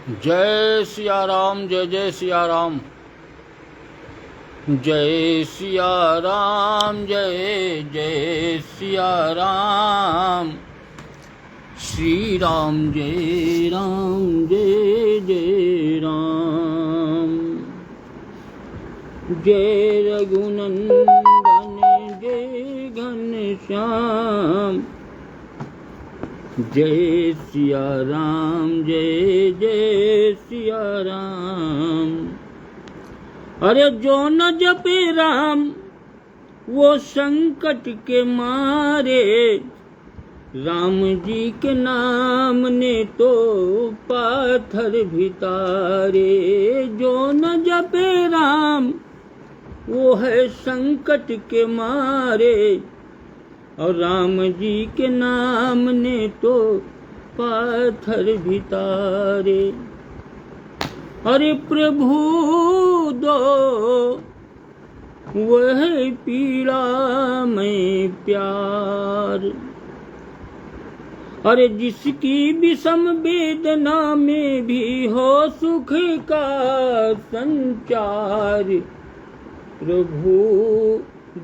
जय सिया राम, जय जय सिया राम। जय सिया राम, जय जय सिया राम। श्री राम जय राम, जय जय राम। जय रघुनंदन जय घनश्याम। जय सिया राम, जय जय सिया राम। अरे जो न जपे राम वो संकट के मारे, राम जी के नाम ने तो पाथर भी तारे। जो न जपे राम वो है संकट के मारे, और राम जी के नाम ने तो पाथर भी तारे। अरे प्रभु दो वह पीड़ा में प्यार। अरे जिसकी विषम वेदना में भी हो सुख का संचार, प्रभु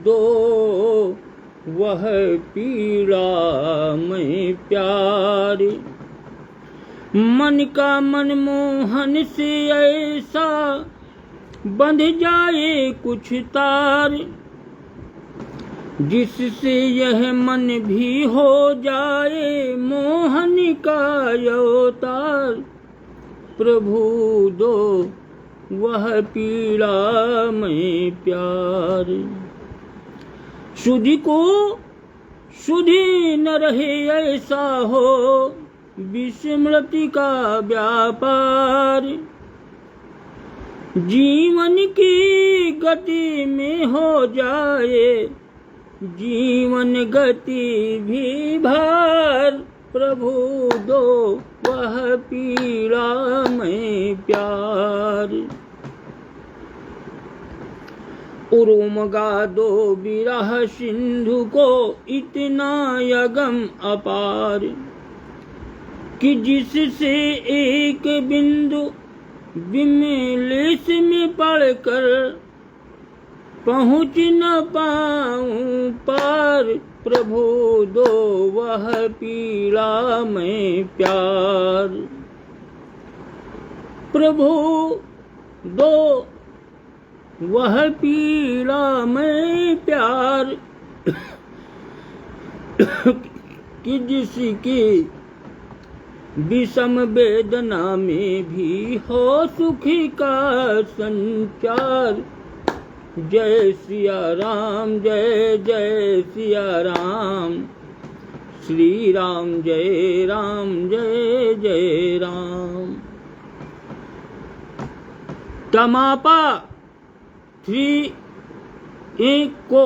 दो वह पीड़ा में प्यार। मन का मनमोहन से ऐसा बंध जाए कुछ तार, जिससे यह मन भी हो जाए मोहन का अवतार। प्रभु दो वह पीड़ा में प्यार। सुधि को सुधि न रहे ऐसा हो विस्मृति का व्यापार। जीवन की गति में हो जाए जीवन गति भी भार। प्रभु दो वह पीड़ा में प्यार। उरुम गा दो विरह सिंधु को इतना यगम अपार, कि जिससे एक बिंदु विमलेश में पढ़कर पहुँच न पाऊं पार। प्रभु दो वह पीड़ा में प्यार। प्रभु दो वह पीड़ा में प्यार, कि जिसकी विषम वेदना में भी हो सुख का संचार। जय सिया राम, जय जय सिया राम। श्री राम जय राम, जय जय राम। तमापा 3 को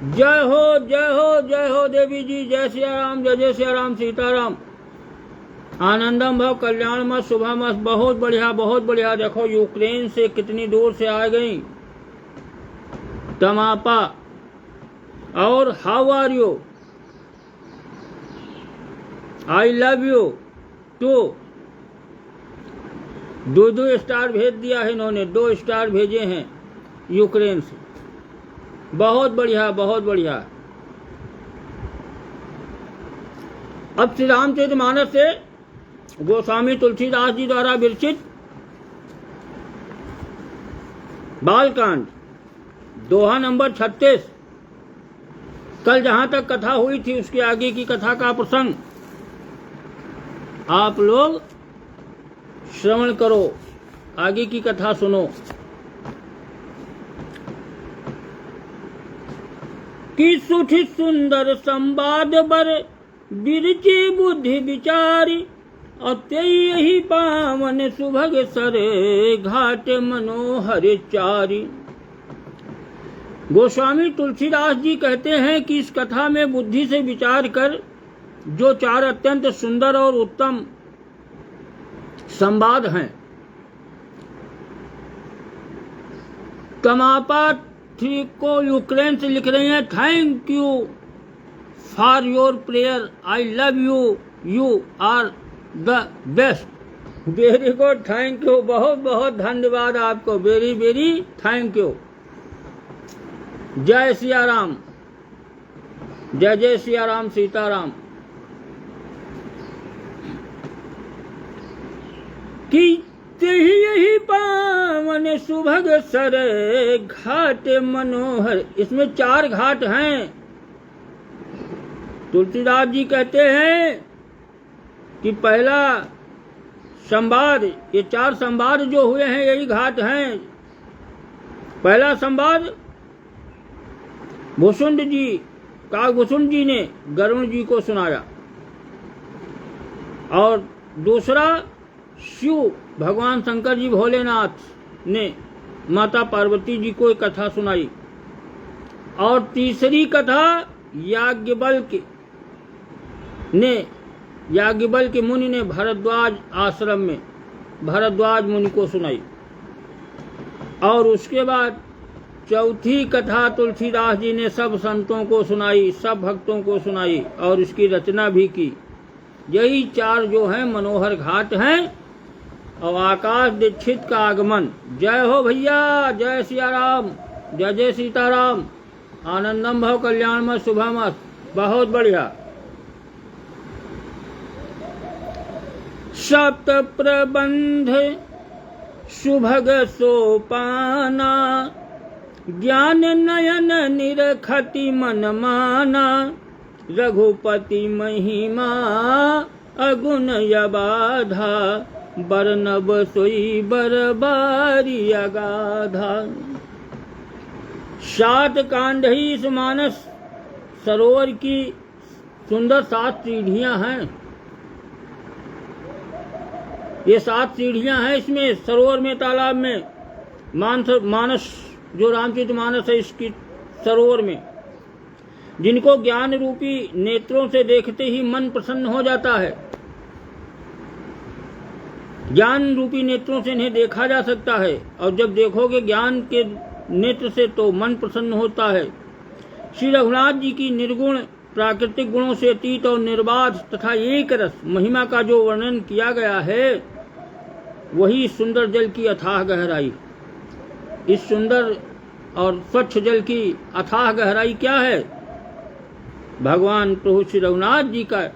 जय हो, जय हो, जय हो देवी जी। जय सिया राम, जय जय सिया राम। सीताराम। आनंदम भव, कल्याण मत, शुभम मत। बहुत बढ़िया, बहुत बढ़िया। देखो यूक्रेन से कितनी दूर से आ गई तमापा। और how are you? I love you too. 2 star भेज दिया है इन्होंने, 2 स्टार भेजे हैं यूक्रेन से। बहुत बढ़िया, बहुत बढ़िया। अब श्री रामचरितमानस से गोस्वामी तुलसीदास जी द्वारा विरचित बालकांड दोहा नंबर 36। कल जहां तक कथा हुई थी उसके आगे की कथा का प्रसंग आप लोग श्रवण करो, आगे की कथा सुनो। कि सुठि सुंदर संवाद बर बिरची बुद्धि विचारी, अत्य यही पावन सुभग सरे घाट मनोहर चारी। गोस्वामी तुलसीदास जी कहते हैं कि इस कथा में बुद्धि से विचार कर जो 4 अत्यंत सुंदर और उत्तम संवाद हैं, तमापा 3 को यूक्रेन से लिख रहे हैं। Thank you for your prayer, I love you, you are the best. Very good, thank you, बहुत बहुत धन्यवाद आपको, वेरी वेरी थैंक यू। जय सिया राम, जय जय सिया राम, सीताराम। कीते यही पावन सुभग सर घाट मनोहर। इसमें 4 घाट हैं। तुलसीदास जी कहते हैं कि पहला संवाद, ये 4 संवाद जो हुए हैं यही घाट हैं। पहला संवाद भुसुंड जी, काकभुसुंड जी ने गरुण जी को सुनाया, और दूसरा शिव भगवान शंकर जी भोलेनाथ ने माता पार्वती जी को एक कथा सुनाई, और तीसरी कथा याज्ञवल्क्य मुनि ने भारद्वाज आश्रम में भारद्वाज मुनि को सुनाई, और उसके बाद चौथी कथा तुलसीदास जी ने सब संतों को सुनाई, सब भक्तों को सुनाई, और इसकी रचना भी की। यही 4 जो हैं मनोहर घाट हैं। और आकाश दीक्षित का आगमन। जय हो भैया, जय सिया राम, जय जय सीताराम। आनंदम भव कल्याणमय शुभमस्त। बहुत बढ़िया। सप्त प्रबंध सुभग सोपाना, ज्ञान नयन निरखति मन माना, रघुपति महिमा अगुण यबाधा, बरनब सोई बरबारी अगाधा। 7 कांड ही इस मानस सरोवर की सुंदर 7 सीढ़ियां हैं। ये 7 सीढ़ियां हैं इसमें सरोवर में, तालाब में, मानस जो रामचरित मानस है इसकी सरोवर में, जिनको ज्ञान रूपी नेत्रों से देखते ही मन प्रसन्न हो जाता है। ज्ञान रूपी नेत्रों से इन्हें देखा जा सकता है, और जब देखोगे ज्ञान के नेत्र से तो मन प्रसन्न होता है। श्री रघुनाथ जी की निर्गुण प्राकृतिक गुणों से अतीत और निर्बाध तथा एक रस महिमा का जो वर्णन किया गया है, वही सुंदर जल की अथाह गहराई। इस सुंदर और स्वच्छ जल की अथाह गहराई क्या है? भगवान प्रभु श्री रघुनाथ जी का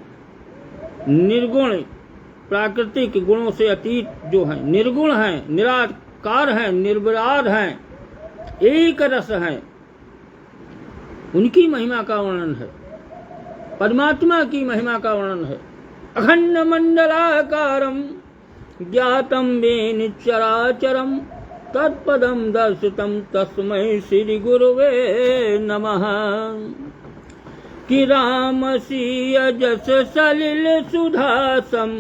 निर्गुण प्राकृतिक गुणों से अतीत जो है, निर्गुण है, निराकार है, निर्विराड है, एक रस है, उनकी महिमा का वर्णन है। परमात्मा की महिमा का वर्णन है। अखंड मंडलाकारम ज्ञातम वेन चराचरम, तत्पदम दर्शितम तस्मै श्री गुरुवे नमः। कि राम सीय जस सलिल सुधासम,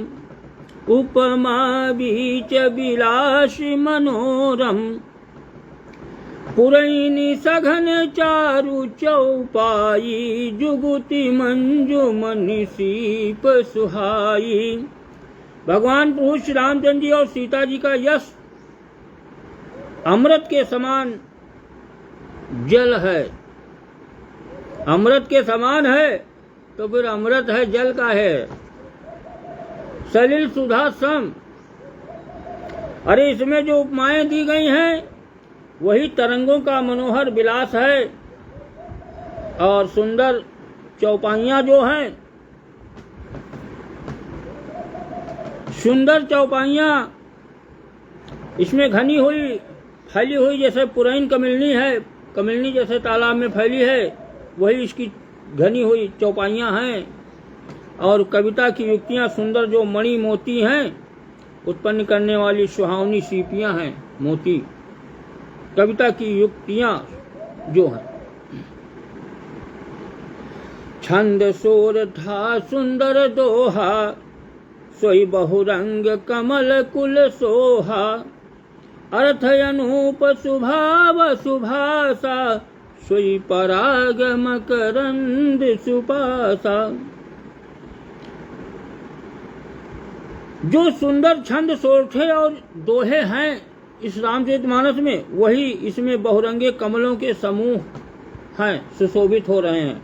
उपमा बीच विलासी मनोरम, पुरैनी सघन चारु चौपाई, जुगुति मंजु मनि सीप सुहाई। भगवान प्रभु श्री रामचंद्र जी और सीता जी का यश अमृत के समान जल है। अमृत के समान है तो फिर अमृत है, जल का है। सलिल सुधा सम, अरे इसमें जो उपमाएं दी गई हैं वही तरंगों का मनोहर विलास है। और सुंदर चौपाइयां जो हैं, सुंदर चौपाइयां इसमें घनी हुई फैली हुई, जैसे पुरैन कमिलनी है, कमिलनी जैसे तालाब में फैली है, वही इसकी घनी हुई चौपाइयां हैं। और कविता की युक्तियां सुंदर जो मणि मोती हैं उत्पन्न करने वाली सुहावनी सीपियां हैं मोती। कविता की युक्तियां जो हैं, छंद सोर था सुंदर दोहा, सोई बहुरंग कमल कुल सोहा, अर्थ अनूप सुभाव सुभासा, सोई पराग मकरंद सुपासा। जो सुंदर छंद सोरठे और दोहे हैं इस रामचरितमानस में, वही इसमें बहुरंगे कमलों के समूह हैं, सुशोभित हो रहे हैं।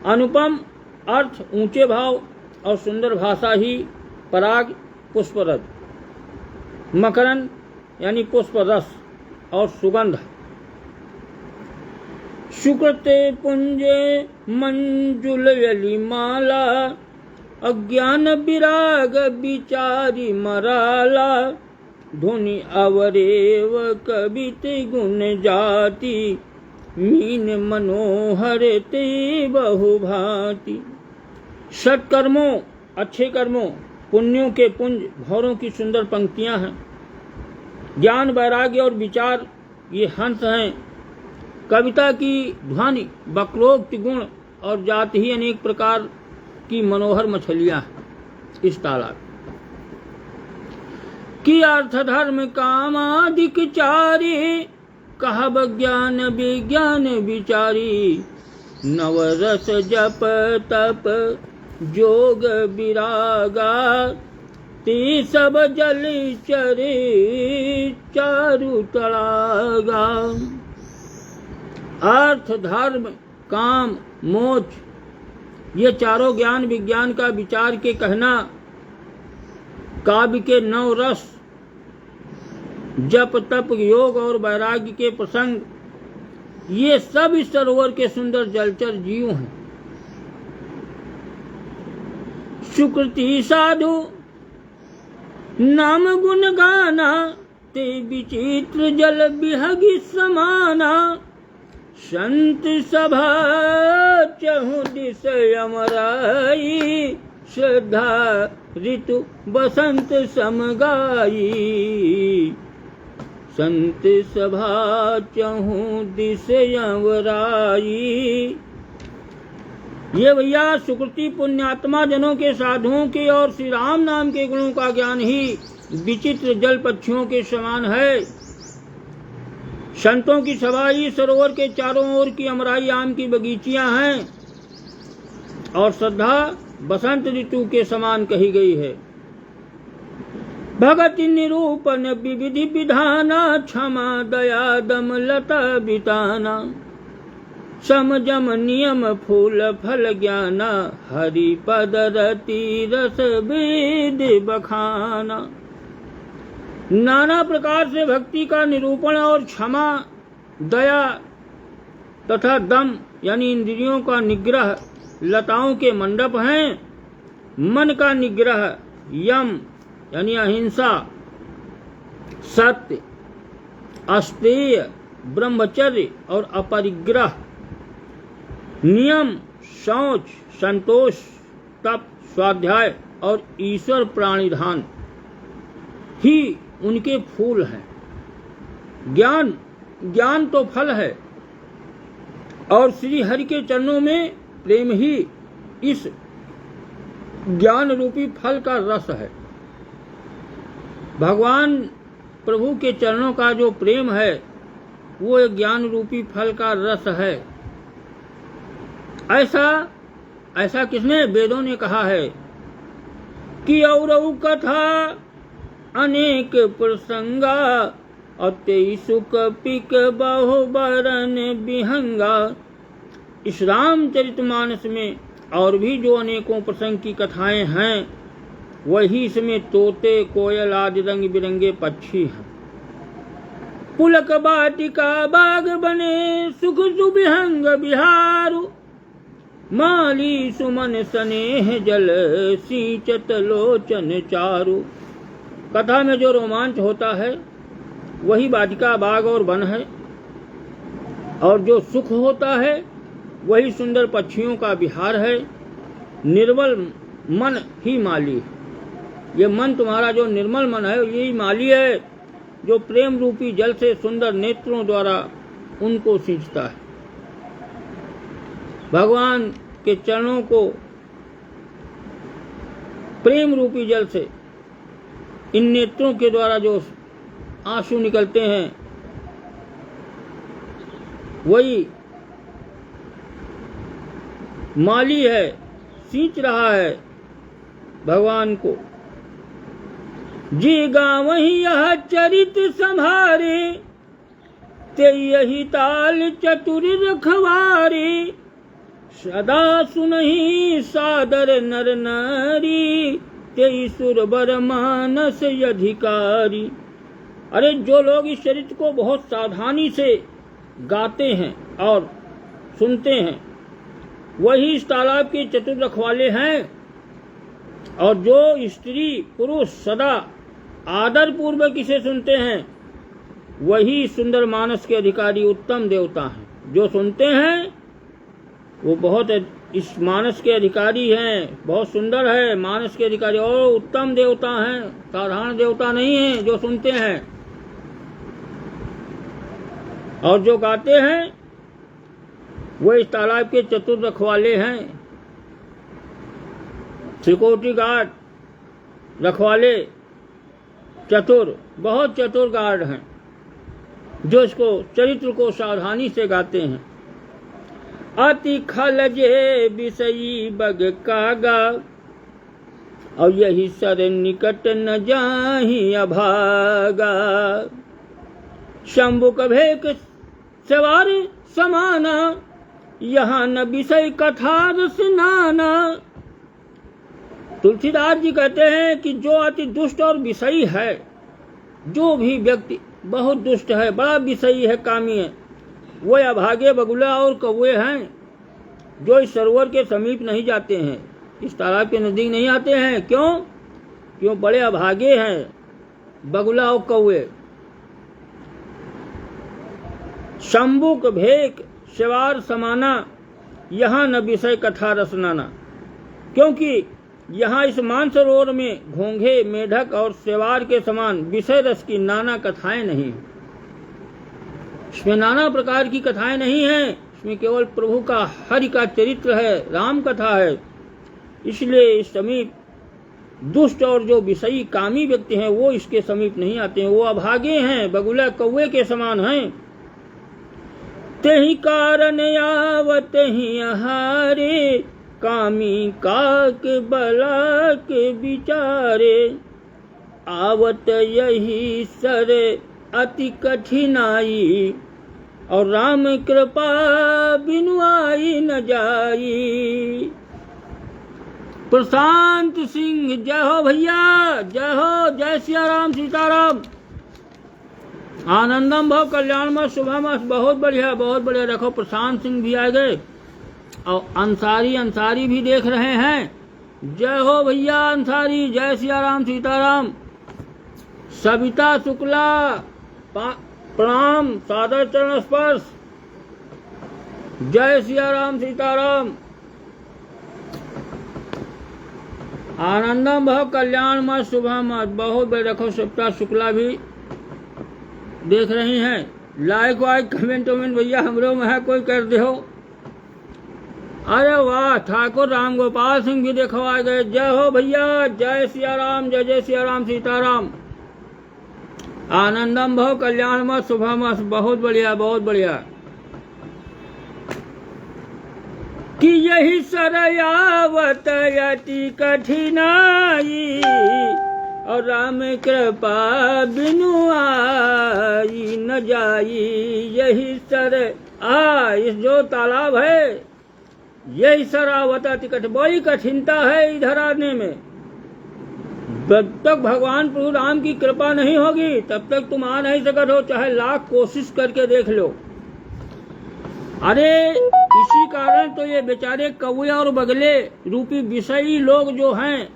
अनुपम अर्थ, ऊंचे भाव और सुंदर भाषा ही पराग पुष्परथ। मकरंद यानी पुष्प रस और सुगंध। सुकृते पुंजे मंजुलयली माला, अज्ञान विराग विचारी मराला, धुनि अवरेव कवित गुण जाति, मीन मनोहर ते बहुभांति। सत्कर्मों अच्छे कर्मों, पुण्यों के पुंज, भौरों की सुंदर पंक्तियां हैं। ज्ञान वैराग्य और विचार ये हंस हैं। कविता की ध्वनि, वक्रोक्ति गुण और जाति ही अनेक प्रकार की मनोहर मछलियां हैं इस तालाब की। अर्थ धर्म कामादिक चारी, कहब ज्ञान विज्ञान विचारी, नवरस जप तप जोग विरागा, ते सब जल चरे चारु तड़ागा। अर्थ धर्म काम मोक्ष ये चारों ज्ञान विज्ञान का विचार के कहना, काव्य के नौ रस, जप तप योग और वैराग्य के प्रसंग, ये सब इस सरोवर के सुंदर जलचर जीव हैं। सुकृति साधु नाम गुण गाना, ते विचित्र जल बिहगी समाना, संत सभा चहु दिस अमराई, श्रद्धा ऋतु बसंत समगाई, संत सभा चहु दिस अमराई। ये भैया सुकृति पुण्यात्मा जनों के, साधुओं के और श्री राम नाम के गुणों का ज्ञान ही विचित्र जल पक्षियों के समान है। संतों की सभा ही सरोवर के चारों ओर की अमराई आम की बगीचियां हैं और श्रद्धा बसंत ऋतु के समान कही गई है। भगति निरूपण विविधि विधाना, क्षमा दया दम लता बिताना, समजम नियम फूल फल ज्ञाना, हरि पद रति रस वेद बखाना। नाना प्रकार से भक्ति का निरूपण और क्षमा दया तथा दम यानी इंद्रियों का निग्रह लताओं के मंडप हैं। मन का निग्रह यम यानी अहिंसा, सत्य, अस्तेय, ब्रह्मचर्य और अपरिग्रह, नियम, शौच, संतोष, तप, स्वाध्याय और ईश्वर प्राणिधान ही उनके फूल हैं। ज्ञान तो फल है और श्री हरि के चरणों में प्रेम ही इस ज्ञान रूपी फल का रस है। भगवान प्रभु के चरणों का जो प्रेम है वो एक ज्ञान रूपी फल का रस है। ऐसा किसने? वेदों ने कहा है कि औरऊ कथा अनेक प्रसंगा, अति सुख पिक बहु बरन विहंगा। इस रामचरितमानस में और भी जो अनेकों प्रसंग की कथाएं हैं वही इसमें तोते कोयल आदि रंग बिरंगे पक्षी हैं। पुलक बाटिका बाग बने, सुख सुविहंग बिहारू, माली सुमन स्नेह जल सींचत लोचन चारु। कथा में जो रोमांच होता है वही वाटिका बाग और वन है, और जो सुख होता है वही सुंदर पक्षियों का विहार है। निर्मल मन ही माली है। ये मन तुम्हारा जो निर्मल मन है यही माली है, जो प्रेम रूपी जल से सुंदर नेत्रों द्वारा उनको सींचता है। भगवान के चरणों को प्रेम रूपी जल से इन नेत्रों के द्वारा जो आंसू निकलते हैं वही माली है, सींच रहा है भगवान को। जी गावहि यह चरित संभारे, ते यही ताल चतुर रखवारे। सदा सुनहि सादर नर नारी, ते सुर बर मानस अधिकारी। अरे जो लोग इस चरित्र को बहुत सावधानी से गाते हैं और सुनते हैं वही इस तालाब के चतुर रखवाले हैं, और जो स्त्री पुरुष सदा आदर पूर्वक इसे सुनते हैं वही सुंदर मानस के अधिकारी उत्तम देवता हैं। जो सुनते हैं वो बहुत इस मानस के अधिकारी हैं, बहुत सुंदर है मानस के अधिकारी, और उत्तम देवता हैं, साधारण देवता नहीं हैं जो सुनते हैं। और जो गाते हैं वो इस तालाब के चतुर रखवाले हैं, सिक्योरिटी गार्ड, रखवाले, चतुर, बहुत चतुर गार्ड हैं जो इसको चरित्र को सावधानी से गाते हैं। अति खलजे बिसई बग कागा, और यही सर निकट न जाहि अभागा। शंभुक भेक सवार समाना, यहाँ न विषय कथा रस नाना। तुलसीदास जी कहते हैं कि जो अति दुष्ट और विषयी है, जो भी व्यक्ति बहुत दुष्ट है, बड़ा विषयी है, कामी है, वो अभागे बगुला और कौवे हैं जो इस सरोवर के समीप नहीं जाते हैं, इस तालाब के नजदीक नहीं आते हैं। क्यों बड़े अभागे हैं बगुला और कौवे। शंभुक भेक सेवार समाना, यहाँ न विषय कथा रसनाना। क्योंकि यहाँ इस मानसरोवर में घोंघे, मेढक और सेवार के समान विषय रस की नाना कथाएं नहीं। इसमें नाना प्रकार की कथाएं नहीं हैं, इसमें केवल प्रभु का, हरि का चरित्र है, राम कथा है। इसलिए इस समीप दुष्ट और जो विषयी कामी व्यक्ति हैं वो इसके समीप नहीं आते हैं, वो अभागे हैं, बगुला कौवे के समान हैं। तेहि कारण आवत ही आहारे, कामी काक बला के विचारे। आवत यही सर अति कठिनाई, और राम कृपा बिनु आई न जाई। प्रशांत सिंह, जय हो भैया, जय हो, जय सिया राम, सीताराम। आनंदम भव कल्याण मत शुभम मत, बहुत बढ़िया बहुत बढ़िया। देखो प्रशांत सिंह भी आ गए और अंसारी भी देख रहे हैं। जय हो भैया अंसारी, जय सिया राम, सीताराम। सविता शुक्ला प्रणाम, सादर चरण स्पर्श। जय सिया राम, सीताराम। आनंदम भव कल्याण मत शुभम मत, बहुत बढ़िया। देखो सविता शुक्ला भी देख रही हैं। लाइक वाइक कमेंट वमेंट भैया हमरो में है, कोई कर दे हो। अरे वाह, ठाकुर राम गोपाल सिंह भी देखो आ गए। जय हो भैया, जय सिया राम, जय जय सिया राम, सीताराम। आनंदम भव कल्याण मत शुभम मत, बहुत बढ़िया बहुत बढ़िया। कि यही सरयावत अति कठिनाई, और राम कृपा बिनु आई न जाई। यही सर इस जो तालाब है, यही सरावत अति कठिन, बड़ी कठिनता है इधर आने में। जब तक भगवान प्रभु राम की कृपा नहीं होगी तब तक तुम आ नहीं सकते हो, चाहे लाख कोशिश करके देख लो। अरे इसी कारण तो ये बेचारे कौवे और बगले रूपी विषयी लोग जो हैं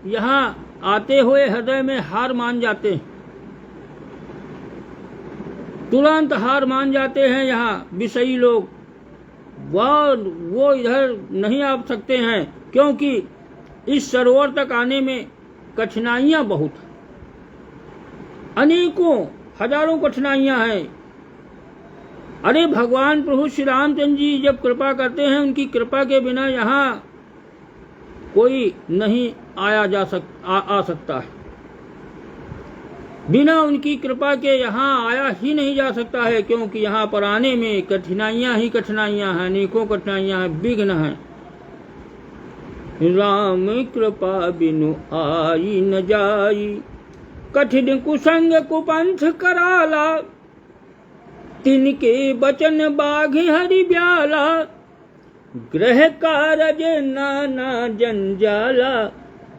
यहाँ आते हुए हृदय में हार मान जाते हैं, तुरंत हार मान जाते हैं। यहाँ विषयी लोग वो इधर नहीं आ सकते हैं, क्योंकि इस सरोवर तक आने में कठिनाइयां बहुत हैं, अनेकों हजारों कठिनाइयां हैं। अरे भगवान प्रभु श्री रामचंद्र जी जब कृपा करते हैं, उनकी कृपा के बिना यहाँ कोई नहीं आ सकता है। बिना उनकी कृपा के यहाँ आया ही नहीं जा सकता है, क्योंकि यहाँ पर आने में कठिनाइयां ही कठिनाइयां हैं, अनेकों कठिनाइयां हैं, विघ्न हैं। राम कृपा बिनु आई न जाई, कठिन कुसंग कुपंथ कराला। तिनके बचन बाघ हरि ब्याला, ग्रह कारज नाना जंजाला।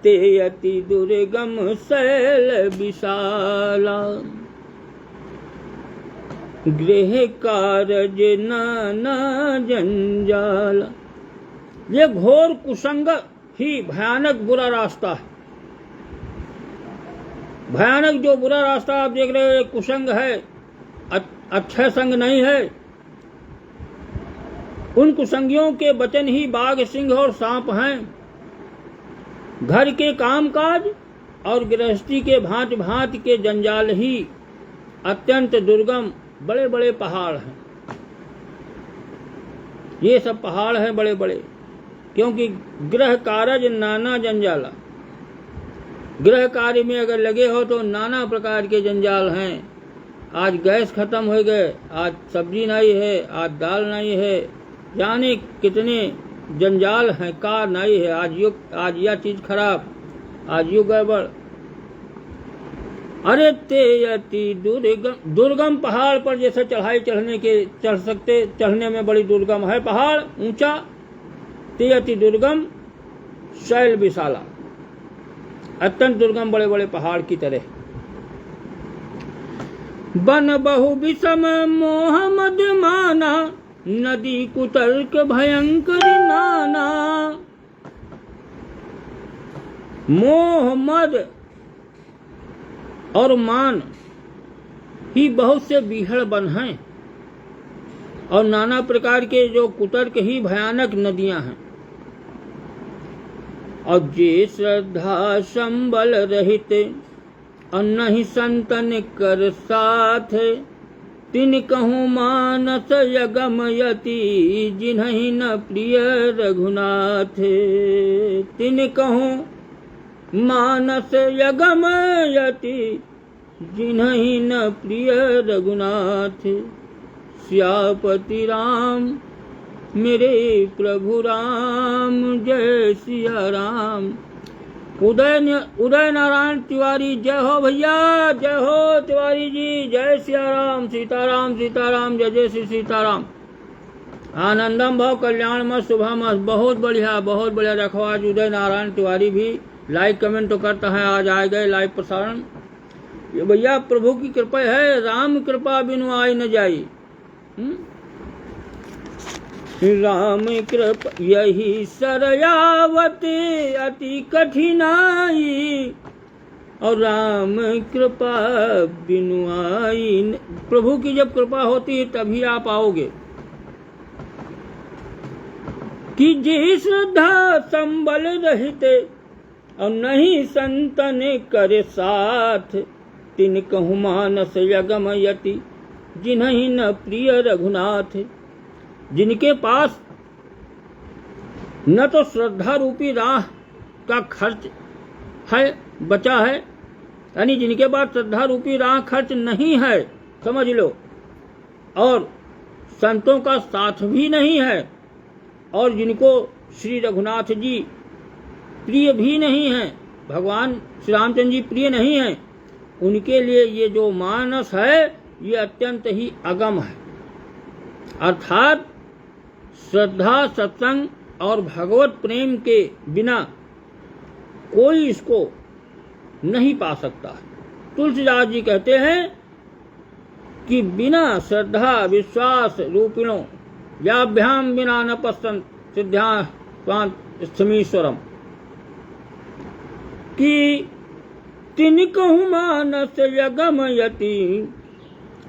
ते अति दुर्गम शैल विशाला, गृह कारज नाना जंजाल। ये घोर कुसंग ही भयानक बुरा रास्ता है। भयानक जो बुरा रास्ता आप देख रहे हो कुसंग है, अच्छा संग नहीं है। उन कुसंगियों के वचन ही बाघ, सिंह और सांप हैं। घर के कामकाज और गृहस्थी के भांति भांति के जंजाल ही अत्यंत दुर्गम बड़े बड़े पहाड़ हैं। ये सब पहाड़ हैं बड़े बड़े, क्योंकि गृह कारज नाना जंजाला। गृह कार्य में अगर लगे हो तो नाना प्रकार के जंजाल हैं। आज गैस खत्म हो गए, आज सब्जी नहीं है, आज दाल नहीं है, जाने कितने जंजाल हैं। कार नहीं है, आज यह चीज खराब, आज यू गड़बड़। अरे ते अति दुर्गम पहाड़ पर जैसे चढ़ाई चढ़ने में बड़ी दुर्गम है पहाड़ ऊंचा। ते अति दुर्गम शैल विशाला, अत्यंत दुर्गम बड़े बड़े पहाड़ की तरह। बन बहु विषम मोह मद माना, नदी कुतर्क भयंकर नाना। मोह मद और मान ही बहुत से बीहड़ बन हैं, और नाना प्रकार के जो कुतर्क ही भयानक नदियां हैं। और जे श्रद्धा संबल रहित और नहीं संतन कर साथ, तिन कहूँ मानस यगम यति जिन्हि न प्रिय रघुनाथ। तिन कहूँ मानस यगम यति जिन्हि न प्रिय रघुनाथ। सियापति राम मेरे प्रभु राम, जय सिया राम। उदय नारायण तिवारी, जय हो भैया, जय हो तिवारी जी, जय सिया राम। सीताराम सीताराम, जय जय श्री सीताराम। आनंदम भाव कल्याण मत शुभा मत, बहुत बढ़िया रखो। आज उदय नारायण तिवारी भी लाइक कमेंट तो करता है, आज आए गए लाइव प्रसारण। ये भैया प्रभु की कृपा है, राम कृपा बिनु आई न जाई। राम कृपा यही सरयावत अति कठिनाई, और राम कृपा बिनु आई। प्रभु की जब कृपा होती है तभी आप आओगे। कि जे श्रद्धा संबल रहित और नहीं संतन करे साथ, तिन कहु मानस यगम यति जिन्हि न प्रिय रघुनाथ। जिनके पास न तो श्रद्धा रूपी राह का खर्च है बचा है, यानी जिनके पास श्रद्धा रूपी राह खर्च नहीं है समझ लो, और संतों का साथ भी नहीं है, और जिनको श्री रघुनाथ जी प्रिय भी नहीं है, भगवान श्री रामचंद्र जी प्रिय नहीं है, उनके लिए ये जो मानस है ये अत्यंत ही अगम है। अर्थात श्रद्धा, सत्संग और भगवत प्रेम के बिना कोई इसको नहीं पा सकता। तुलसीदास जी कहते हैं कि बिना श्रद्धा विश्वास रूपिणों याभ्याम बिना न पश्यन् सिद्ध्या स्थमीश्वरम। कि तिन कहूँ मानस यगम यति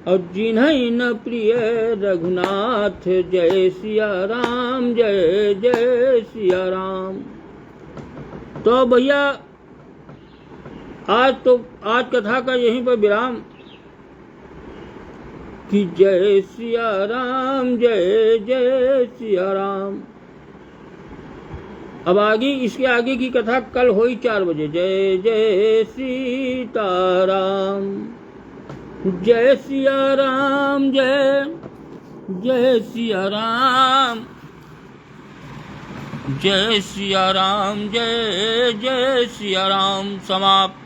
और जिन्हि न प्रिय रघुनाथ। जय सिया राम, जय जय सिया राम। तो भैया आज कथा का यहीं पर विराम। कि जय सिया राम, जय जय सिया राम। अब इसके आगे की कथा कल हुई 4 बजे। जय जय सीताराम, जय सिया राम, जय जय सिया राम, जय सिया राम, जय जय सिया राम। समाप्त।